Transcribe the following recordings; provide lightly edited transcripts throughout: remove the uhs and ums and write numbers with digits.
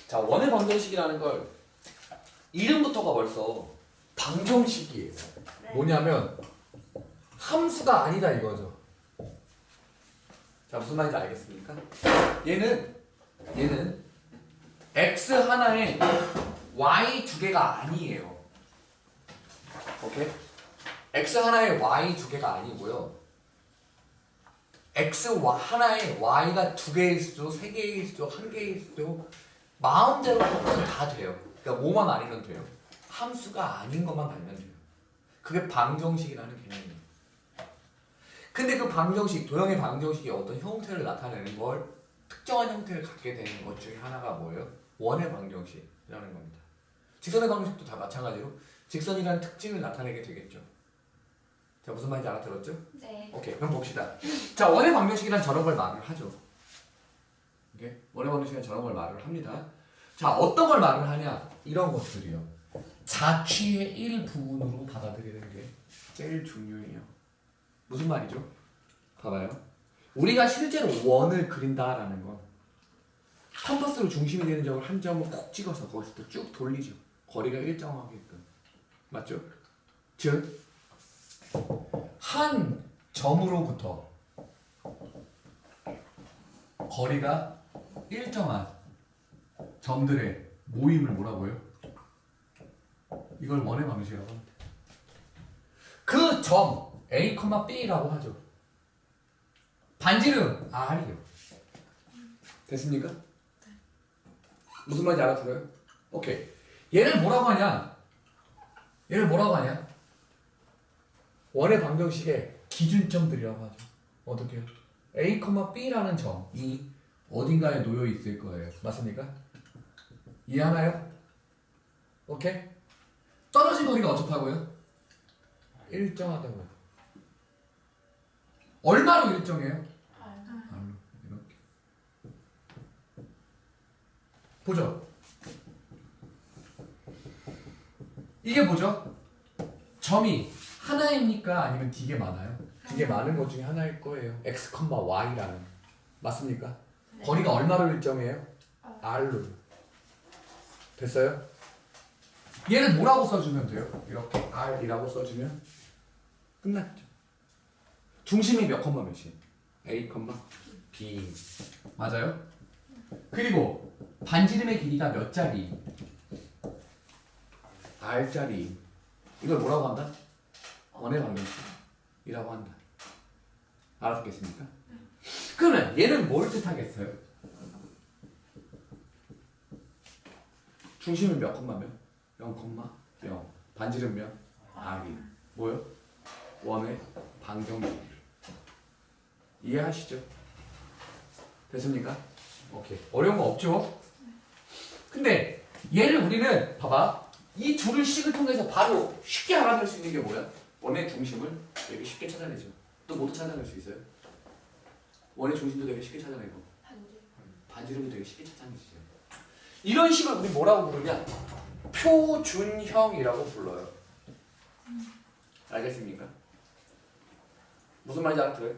자, 원의 방정식이라는 걸 이름부터가 벌써 방정식이에요. 네. 뭐냐면 함수가 아니다 이거죠. 자, 무슨 말인지 알겠습니까? 얘는 x 하나에 y 두 개가 아니에요. 오케이? x 하나에 y 두 개가 아니고요. x 하나에 y가 두 개일 수도, 세 개일 수도, 한 개일 수도 마음대로 하면 다 돼요. 그러니까 뭐만 아니면 돼요. 함수가 아닌 것만 알면 돼요. 그게 방정식이라는 개념이에요. 근데 그 방정식, 도형의 방정식이 어떤 형태를 나타내는 걸 특정한 형태를 갖게 되는 것 중에 하나가 뭐예요? 원의 방정식이라는 겁니다. 직선의 방정식도 다 마찬가지로 직선이라는 특징을 나타내게 되겠죠. 자, 무슨 말인지 알아들었죠? 네. 오케이, 그럼 봅시다. 자, 원의 방정식이란 저런 걸 말을 하죠. 오케이? 원의 방정식이란 저런 걸 말을 합니다. 자, 어떤 걸 말을 하냐? 이런 것들이요. 자취의 일부분으로 받아들이는 게 제일 중요해요. 무슨 말이죠? 봐봐요. 우리가 실제로 원을 그린다라는 건 컴퍼스로 중심이 되는 점을 한 점을 콕 찍어서 거기서 또 쭉 돌리죠. 거리가 일정하게끔. 맞죠? 즉, 한 점으로부터 거리가 일정한 점들의 모임을 뭐라고 해요? 이걸 원의 방정식이라고 합니다. 그 점 A, B라고 하죠. 반지름 R이요. 됐습니까? 무슨 말인지 알아들어요? 오케이. 얘를 뭐라고 하냐? 원의 방정식의 기준점들이라고 하죠. 어떻게요? A, B라는 점이 어딘가에 놓여 있을 거예요. 맞습니까? 이해하나요? 오케이? 떨어진 거리가 어떻다고요? 일정하다고요. 얼마로 일정해요? 이렇게. 보죠. 이게 뭐죠? 점이 하나입니까? 아니면 되게 많아요? 되게 많은 것 중에 하나일 거예요. x, y라는. 맞습니까? 네. 거리가 얼마로 일정해요? r로. 됐어요? 얘를 뭐라고 써주면 돼요? 이렇게 r이라고 써주면 끝났죠. 중심이 몇 컴마 몇이? A, B. 맞아요? 그리고 반지름의 길이가 몇 짜리? R짜리. 이걸 뭐라고 한다? 원의 방정식이라고 한다. 알아듣겠습니까? 그러면 얘는 뭘 뜻하겠어요? 중심은 몇 컴마 몇? 0,0. 반지름 몇? R이. 뭐요? 원의 방정식. 이해하시죠? 됐습니까? 오케이. 어려운 거 없죠? 근데 얘를 우리는 봐봐. 이 둘을 식을 통해서 바로 쉽게 알아낼 수 있는 게 뭐야? 원의 중심을 되게 쉽게 찾아내죠. 또 뭐도 찾아낼 수 있어요? 원의 중심도 되게 쉽게 찾아내고 반지름도 되게 쉽게 찾아내시죠. 이런 식을 우리 뭐라고 부르냐? 표준형이라고 불러요. 알겠습니까? 무슨 말인지 알아들어요?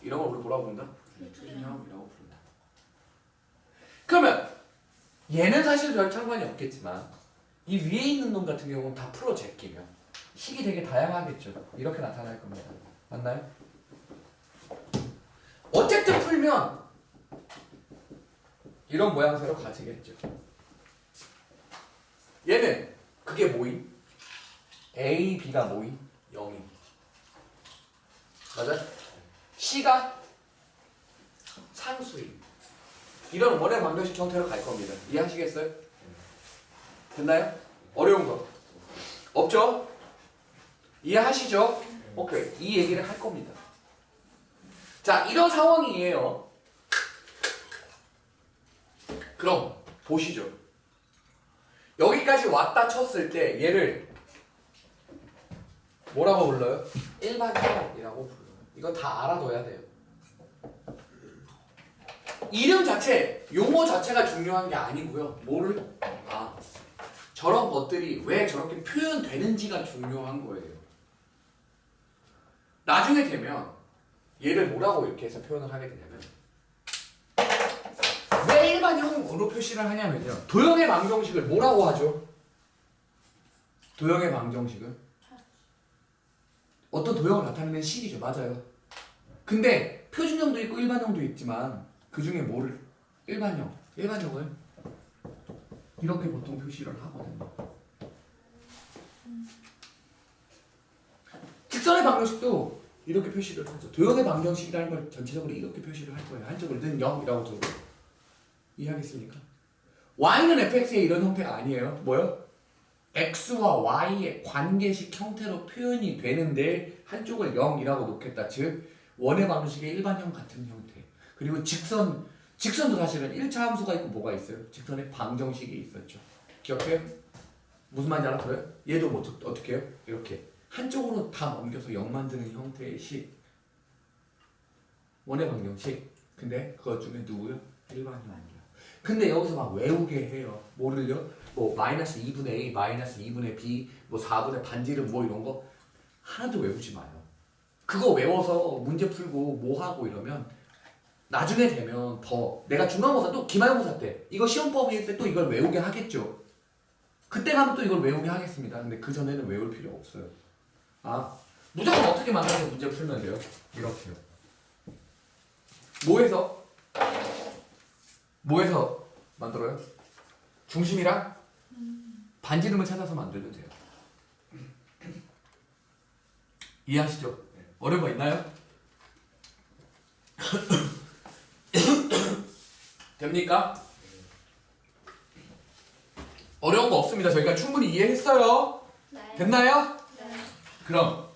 이런 걸 우리 뭐라고 부른다? 표준형이라고 부른다. 그러면 얘는 사실 별 상관이 없겠지만 이 위에 있는 놈 같은 경우는 다 풀어 제끼면 식이 되게 다양하겠죠. 이렇게 나타날 겁니다. 맞나요? 어쨌든 풀면 이런 모양새로 가지겠죠. 얘는 그게 뭐임? A, B가 뭐임? 0임. 맞아? C가 상수임. 이런 원의 방정식 형태로 갈 겁니다. 이해하시겠어요? 됐나요? 어려운 거 없죠? 이해하시죠? 오케이. 이 얘기를 할 겁니다. 자, 이런 상황이에요. 그럼 보시죠. 여기까지 왔다 쳤을 때 얘를 뭐라고 불러요? 일반형이라고 불러요. 이거 다 알아둬야 돼요. 이름 자체, 용어 자체가 중요한 게 아니고요. 뭐를? 저런 것들이 왜 저렇게 표현되는지가 중요한 거예요. 나중에 되면 얘를 뭐라고 이렇게 해서 표현을 하게 되냐면 왜 일반형으로 표시를 하냐면요. 도형의 방정식을 뭐라고 하죠? 도형의 방정식은 어떤 도형을 나타내는 식이죠. 맞아요. 근데 표준형도 있고 일반형도 있지만 그 중에 뭐를? 일반형을 이렇게 보통 표시를 하거든요. 직선의 방정식도 이렇게 표시를 하죠. 도형의 방정식이라는 걸 전체적으로 이렇게 표시를 할 거예요. 한쪽을 는 0이라고 두고. 이해하겠습니까? y는 fx의 이런 형태가 아니에요. 뭐요? x와 y의 관계식 형태로 표현이 되는데 한쪽을 0이라고 놓겠다. 즉 원의 방정식의 일반형 같은 형태. 그리고 직선도 사실은 1차 함수가 있고 뭐가 있어요? 직선의 방정식이 있었죠. 기억해요? 무슨 말인지 알아들어요? 얘도 뭐 어떻게 해요? 이렇게 한쪽으로 다 넘겨서 0 만드는 형태의 식. 원의 방정식. 근데 그것 중에 누구요? 일반형이요. 근데 여기서 막 외우게 해요. 뭐를요? 뭐 마이너스 2분의 a, 마이너스 2분의 b, 뭐 4분의 반지름 뭐 이런 거 하나도 외우지 마요. 그거 외워서 문제 풀고 뭐 하고 이러면 나중에 되면 더 내가 중간고사 또 기말고사 때 이거 시험법일 때 또 이걸 외우게 하겠죠. 그때 가면 또 이걸 외우게 하겠습니다. 근데 그 전에는 외울 필요 없어요. 무조건 어떻게 만들어서 문제 풀면 돼요? 이렇게요. 뭐해서 만들어요? 중심이랑 반지름을 찾아서 만들면 돼요. 이해하시죠? 어려운 거 있나요? 됩니까? 어려운 거 없습니다. 저희가 충분히 이해했어요. 네. 됐나요? 네. 그럼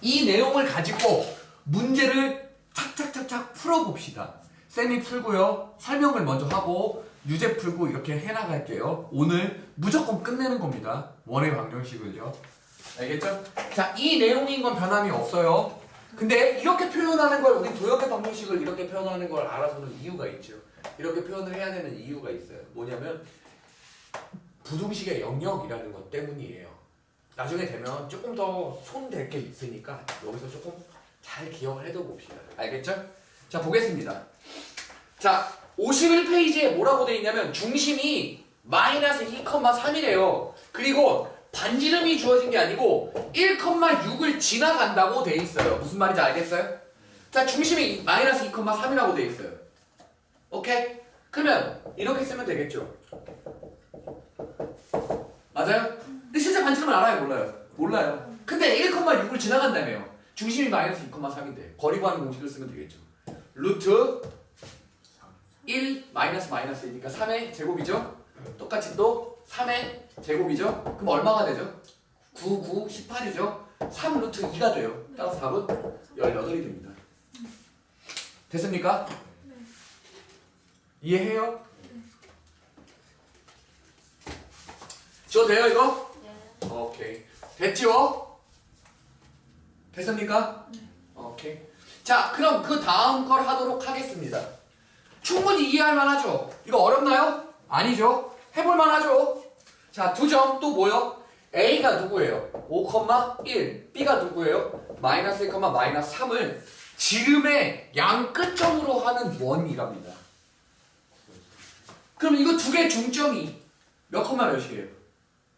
이 내용을 가지고 문제를 착착착착 풀어봅시다. 쌤이 풀고요. 설명을 먼저 하고 유제 풀고 이렇게 해나갈게요. 오늘 무조건 끝내는 겁니다. 원의 방정식을요. 알겠죠? 자, 이 내용인 건 변함이 없어요. 근데 이렇게 표현하는 걸 우리 도형의 방정식을 이렇게 표현하는 걸 알아서는 이유가 있죠. 이렇게 표현을 해야 되는 이유가 있어요. 뭐냐면 부등식의 영역이라는 것 때문이에요. 나중에 되면 조금 더 손댈 게 있으니까 여기서 조금 잘 기억을 해둬 봅시다. 알겠죠? 자, 보겠습니다. 자, 51페이지에 뭐라고 돼 있냐면 중심이 마이너스 2,3이래요. 그리고 반지름이 주어진 게 아니고 1,6을 지나간다고 돼 있어요. 무슨 말인지 알겠어요? 자, 중심이 마이너스 2,3이라고 돼 있어요. 오케이? 그러면 이렇게 쓰면 되겠죠? 맞아요? 근데 실제 반지름을 알아요? 몰라요? 몰라요. 근데 1,6을 지나간다며요. 중심이 마이너스 2,3인데 거리 구하는 공식을 쓰면 되겠죠. 루트 1 마이너스이니까 3의 제곱이죠? 똑같이 또 3의 제곱이죠? 그럼 얼마가 되죠? 9, 9, 18이죠? 3 루트 2가 돼요. 따라서 답은 18이 됩니다. 됐습니까? 이해해요? 지워도 돼요 이거? 네. 오케이. 됐죠? 됐습니까? 오케이. 자, 그럼 그 다음 걸 하도록 하겠습니다. 충분히 이해할 만하죠? 이거 어렵나요? 아니죠? 해볼 만하죠? 자, 두 점 또 뭐요? A가 누구예요? 5,1. B가 누구예요? 마이너스 1, 마이너스 3을 지름의 양 끝점으로 하는 원이랍니다. 그럼 이거 두 개의 중점이 몇 컴마 몇이에요?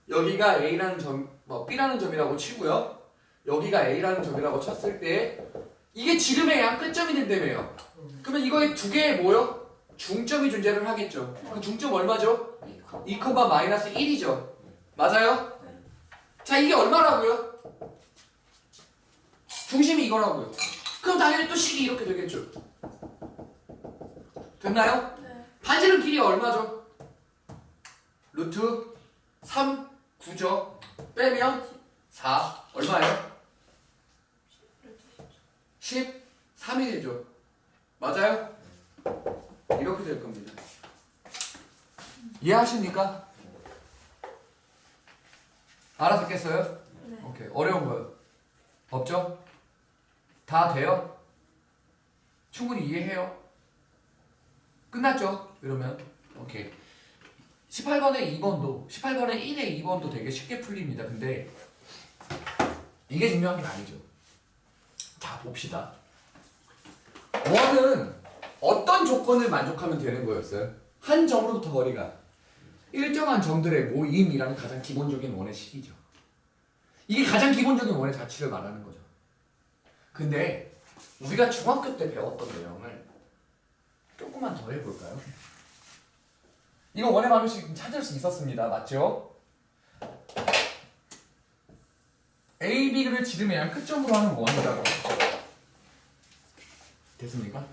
여기가 A라는 점, B라는 점이라고 치고요. 여기가 A라는 점이라고 쳤을 때 이게 지름의 양 끝점이 된다며요. 그러면 이거의 두 개의 뭐요? 중점이 존재를 하겠죠. 그 중점 얼마죠? 2, 마이너스 1이죠. 맞아요? 자, 이게 얼마라고요? 중심이 이거라고요. 그럼 당연히 또 식이 이렇게 되겠죠. 됐나요? 네. 반지름 길이 얼마죠? 루트 3, 9죠. 빼면 4. 얼마예요? 13이 되죠. 맞아요? 이렇게 될 겁니다. 이해하십니까? 알아듣겠어요? 네. 오케이. 어려운 거요? 없죠? 다 돼요? 충분히 이해해요? 끝났죠? 이러면 오케이. 18번의 2번도 18번의 1의 2번도 되게 쉽게 풀립니다. 근데 이게 중요한 게 아니죠. 자, 봅시다. 원은 어떤 조건을 만족하면 되는 거였어요? 한 점으로부터 거리가 일정한 점들의 모임이라는 가장 기본적인 원의 식이죠. 이게 가장 기본적인 원의 자취를 말하는 거죠. 근데 우리가 중학교 때 배웠던 내용을 조금만 더 해볼까요? 이거 원의 방정식 찾을 수 있었습니다. 맞죠? A, B를 지름의 양 끝점으로 하는 원이라고 했죠. 됐습니까?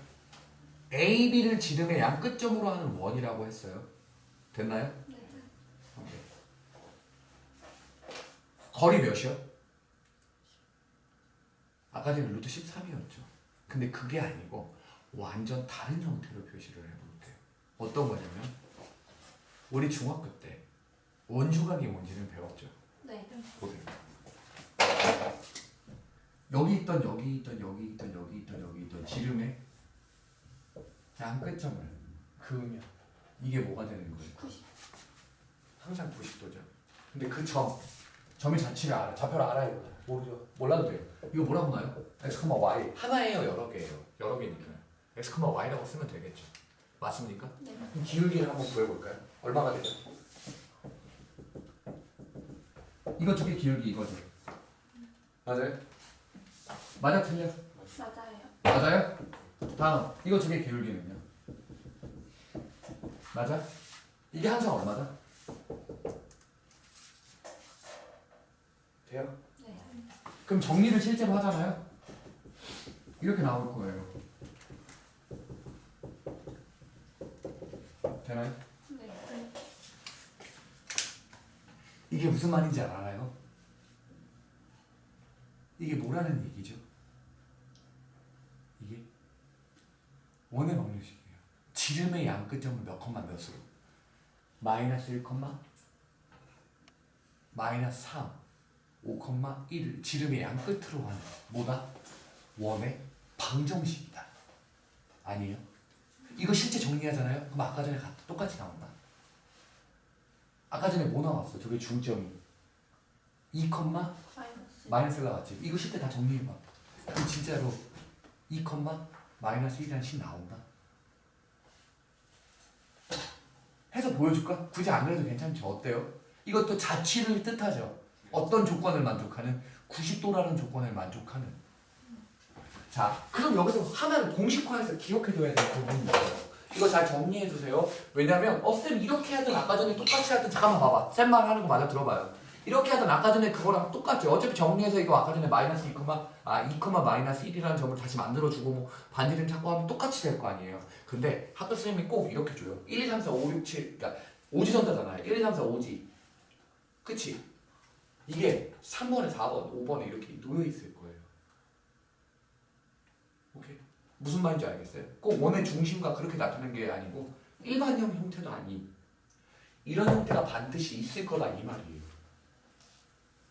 A, B를 지름의 양 끝점으로 하는 원이라고 했어요. 됐나요? 네. 오케이. 거리 몇이요? 아까 전에 루트 13이었죠. 근데 그게 아니고 완전 다른 형태로 표시를 해볼게요. 어떤 거냐면 우리 중학교 때 원주각이 뭔지는 배웠죠. 네. 보세요. 여기 있던 여기 있던 여기 있던 여기 있던 여기 있던 지름의 양 끝점을 그으면 이게 뭐가 되는 거예요? 90. 항상 90도죠. 근데 그 점의 자취를 알아. 좌표를 알아요. 모르죠. 몰라도 돼요. 이거 뭐라고 나요? x, y 하나예요, 여러 개예요. 여러 개니까 x, y라고 쓰면 되겠죠. 맞습니까? 네. 그럼 기울기를 한번 구해볼까요? 얼마가 되죠? 이거 두 개 기울기 이거죠. 맞아요? 맞아 틀려? 맞아요. 맞아요? 다음 이거 두 개 기울기는요? 맞아? 이게 항상 얼마다? 돼요? 네. 그럼 정리를 실제로 하잖아요? 이렇게 나올 거예요. 되나요? 네. 이게 무슨 말인지 알아요? 이게 뭐라는 얘기죠? 이게 원의 방정식이에요. 지름의 양 끝점을 몇 컴마 몇으로? 마이너스 1, 마이너스 3, 5,1을 지름의 양 끝으로 하는 뭐다? 원의 방정식이다. 아니에요? 이거 실제 정리하잖아요? 그럼 아까 전에 똑같이 나온다. 아까 전에 뭐 나왔어? 저게 중점이 2, 마이너스. 마이너스 나왔지? 이거 실제 다 정리해봐. 그럼 진짜로 2, 마이너스 1이라는 식 나온다. 해서 보여줄까? 굳이 안 그래도 괜찮죠? 어때요? 이것도 자취를 뜻하죠. 어떤 조건을 만족하는? 90도라는 조건을 만족하는. 자, 그럼 여기서 하나를 공식화해서 기억해둬야 될 부분이 있어요. 이거 잘 정리해두세요. 왜냐면 쌤 이렇게 하든 아까 전에 똑같이 하든 잠깐만 봐봐. 쌤 말 하는 거 맞아 들어봐요. 이렇게 하든 아까 전에 그거랑 똑같죠. 어차피 정리해서 이거 아까 전에 마이너스 2, 마이너스 1이라는 점을 다시 만들어주고 뭐 반지름 찾고 하면 똑같이 될 거 아니에요. 근데 학교 선생님이 꼭 이렇게 줘요. 1, 2, 3, 4, 5, 6, 7 그러니까 오지선다잖아요. 1, 2, 3, 4, 5지. 그치? 이게 3번에 4번, 5번에 이렇게 놓여있을 거예요. 오케이? 무슨 말인지 알겠어요? 꼭 원의 중심과 그렇게 나타나는 게 아니고 일반형 형태도 아닌 이런 형태가 반드시 있을 거다 이 말이에요.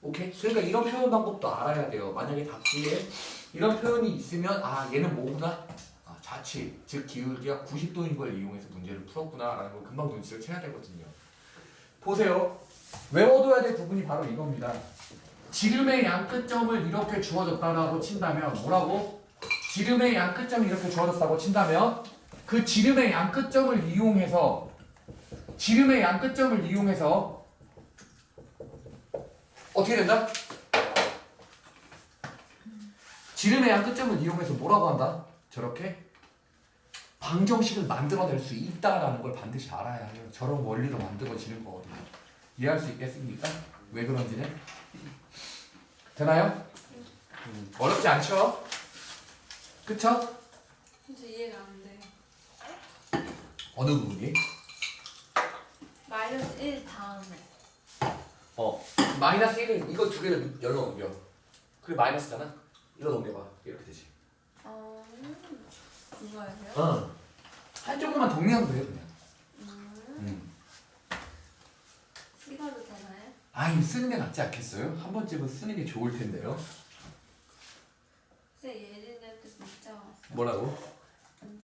오케이? 그러니까 이런 표현 방법도 알아야 돼요. 만약에 답지에 이런 표현이 있으면 아 얘는 뭐구나? 아, 자취, 즉 기울기가 90도인 걸 이용해서 문제를 풀었구나 라는 걸 금방 눈치를 채야 되거든요. 보세요. 외워둬야 될 부분이 바로 이겁니다. 지름의 양 끝점을 이렇게 주어졌다고 친다면 뭐라고? 지름의 양 끝점이 이렇게 주어졌다고 친다면 그 지름의 양 끝점을 이용해서 어떻게 된다? 지름의 양 끝점을 이용해서 뭐라고 한다? 저렇게 방정식을 만들어낼 수 있다라는 걸 반드시 알아야 해요. 저런 원리로 만들어지는 거거든요. 이해할 수 있겠습니까? 왜 그런지는? 되나요? 어렵지 않죠? 그쵸? 진짜 이해가 안 돼요. 어느 부분이? 마이너스 1 다음에. 마이너스 1은 이거 두 개를 열로 넘겨. 그게 마이너스잖아? 이거 넘겨봐. 이렇게 되지. 이거예요? 한쪽만 정리하면 돼요 그냥. 이거도 되나요? 아니 쓰는 게 낫지 않겠어요? 한 번쯤은 쓰는 게 좋을 텐데요. 쌤 예린한테 문자 왔어요. 뭐라고?